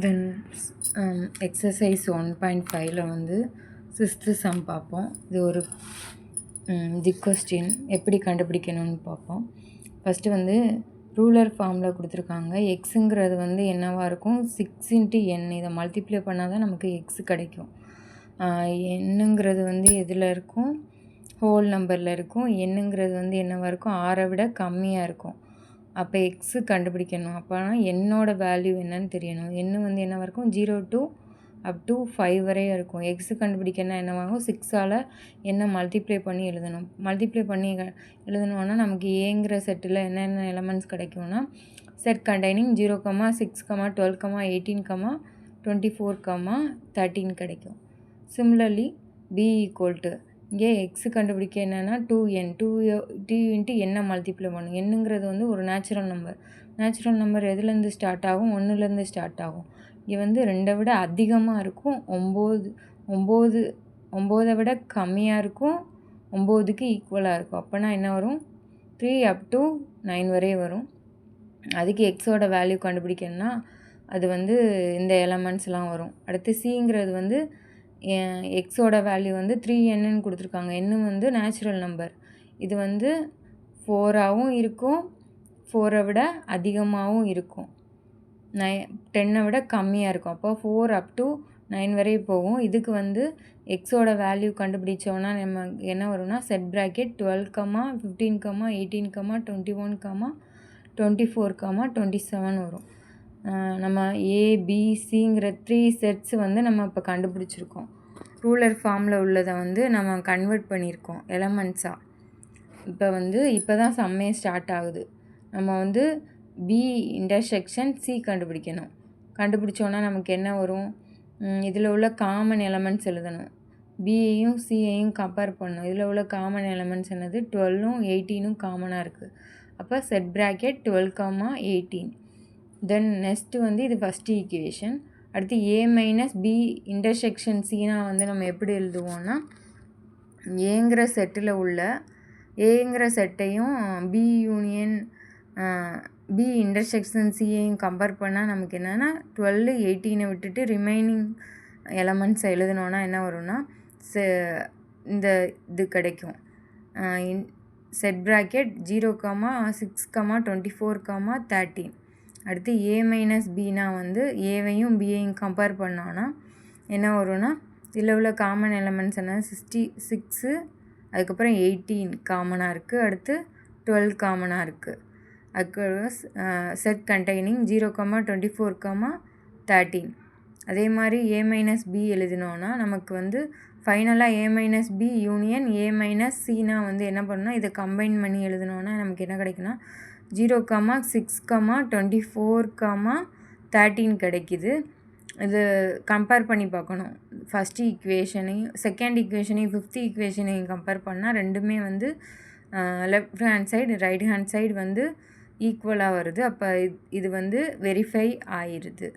தென் exercise 1.5ல வந்து 6th some பார்ப்போம். இது ஒரு தி கொஸ்டின் எப்படி கண்டுபிடிக்கணும்னு பார்ப்போம். ஃபஸ்ட்டு வந்து ரூலர் ஃபார்மில் கொடுத்துருக்காங்க. எக்ஸுங்கிறது வந்து என்னவாக இருக்கும், 6 × n. இதை மல்டிப்ளை பண்ணால் தான் நமக்கு எக்ஸ் கிடைக்கும். என்னங்கிறது வந்து எதில் இருக்கும், ஹோல் நம்பரில் இருக்கும். என்னங்கிறது வந்து என்னவாக இருக்கும், 6 விட கம்மியாக இருக்கும். அப்போ எக்ஸு கண்டுபிடிக்கணும். அப்போனா என்னோட வேல்யூ என்னன்னு தெரியணும். என்ன வந்து என்னவாக இருக்கும், 0 to up to 5 வரையும் இருக்கும். எக்ஸு கண்டுபிடிக்கணும்னா என்னவாகும், 6ஆல் என்ன மல்டிப்ளை பண்ணி எழுதணும். மல்டிப்ளை பண்ணி எழுதணுன்னா நமக்கு ஏங்கிற செட்டில் என்னென்ன எலமெண்ட்ஸ் கிடைக்கும்னா, செட் கண்டெய்னிங் 0, 6, 12, 18, 24, 13 கிடைக்கும். சிமிலர்லி பி ஈக்குவல் டு இங்கே எக்ஸு கண்டுபிடிக்க என்னென்னா 2n. 2 × என்ன மல்டிப்ளை பண்ணும். என்னங்கிறது வந்து ஒரு நேச்சுரல் நம்பர். நேச்சுரல் நம்பர் எதுலேருந்து ஸ்டார்ட் ஆகும், 1லேருந்து ஸ்டார்ட் ஆகும். இங்கே வந்து 2 விட அதிகமாக இருக்கும், 9 விட கம்மியாக இருக்கும், 9க்கு ஈக்குவலாக இருக்கும். அப்போனா என்ன வரும், 3 up to 9 வரை வரும். அதுக்கு எக்ஸோட வேல்யூ கண்டுபிடிக்கணும்னா அது வந்து இந்த எலமெண்ட்ஸ்லாம் வரும். அடுத்து சிங்கிறது வந்து எக்ஸோட வேல்யூ வந்து 3n கொடுத்துருக்காங்க. n வந்து நேச்சுரல் நம்பர். இது வந்து 4ஆகவும் இருக்கும், 4 விட அதிகமாகவும் இருக்கும், 10 விட கம்மியாக இருக்கும். அப்போ 4 up to 9 வரை போகும். இதுக்கு வந்து எக்ஸோட வேல்யூ கண்டுபிடிச்சோன்னா நம்ம என்ன வரும்னா, செட் ப்ராக்கெட் 12, 15, 18, 21, 24, 27 வரும். நம்ம ஏபிசிங்கிற 3 செட்ஸ் வந்து நம்ம இப்போ கண்டுபிடிச்சிருக்கோம். ரூலர் ஃபார்மில் உள்ளதை வந்து நம்ம கன்வெர்ட் பண்ணியிருக்கோம் எலமெண்ட்ஸாக. இப்போ தான் சம்மே ஸ்டார்ட் ஆகுது. நம்ம வந்து பி இன்டர்செக்ஷன் சி கண்டுபிடிக்கணும். கண்டுபிடிச்சோன்னா நமக்கு என்ன வரும், இதில் உள்ள காமன் எலமெண்ட்ஸ் எழுதணும். பியையும் சியையும் கம்பேர் பண்ணணும். இதில் உள்ள காமன் எலமெண்ட்ஸ் என்னது, 12ம் 18ம் காமனாக இருக்குது. அப்போ செட் ப்ராக்கெட் 12, 18. தென் நெக்ஸ்ட்டு வந்து இது ஃபஸ்ட்டு ஈக்குவேஷன். அடுத்து ஏ மைனஸ் பி இன்டர்செக்ஷன் சினா வந்து நம்ம எப்படி எழுதுவோம்னா, ஏங்கிற செட்டில் உள்ள ஏங்கிற செட்டையும் பி யூனியன் பி இன்டர்செக்ஷன் சியையும் கம்பேர் பண்ணால் நமக்கு என்னென்னா 12, 18 விட்டுட்டு ரிமைனிங் எலமெண்ட்ஸை எழுதணுன்னா என்ன வரும்னா, இந்த இது கிடைக்கும். Set bracket 0, 6, 24, 13. அடுத்து ஏ மைனஸ் பினா வந்து ஏவையும் பியையும் கம்பேர் பண்ணோன்னா என்ன வரும்னா, இதில் உள்ள காமன் எலமெண்ட்ஸ் என்ன, 66, அதுக்கப்புறம் 18 காமனாக இருக்குது, அடுத்து 12 காமனாக இருக்குது. அதுக்கு செட் கண்டெய்னிங் 0, 24, 13. அதே மாதிரி ஏ மைனஸ் பி எழுதினோன்னா நமக்கு வந்து ஃபைனலாக A minus B union A minus சினா வந்து என்ன பண்ணணும், இதை கம்பைன் பண்ணி எழுதினோன்னா நமக்கு என்ன கிடைக்குன்னா, 0, 6, 24, 13 கிடைக்கிது. இது கம்பேர் பண்ணி பார்க்கணும். ஃபஸ்ட்டு ஈக்குவேஷனையும் செகண்ட் ஈக்குவேஷனையும் ஃபிஃப்த் ஈக்குவேஷனையும் கம்பேர் பண்ணால் ரெண்டுமே வந்து left hand side right hand side வந்து ஈக்குவலாக வருது. அப்போ இது வந்து வெரிஃபை ஆயிடுது.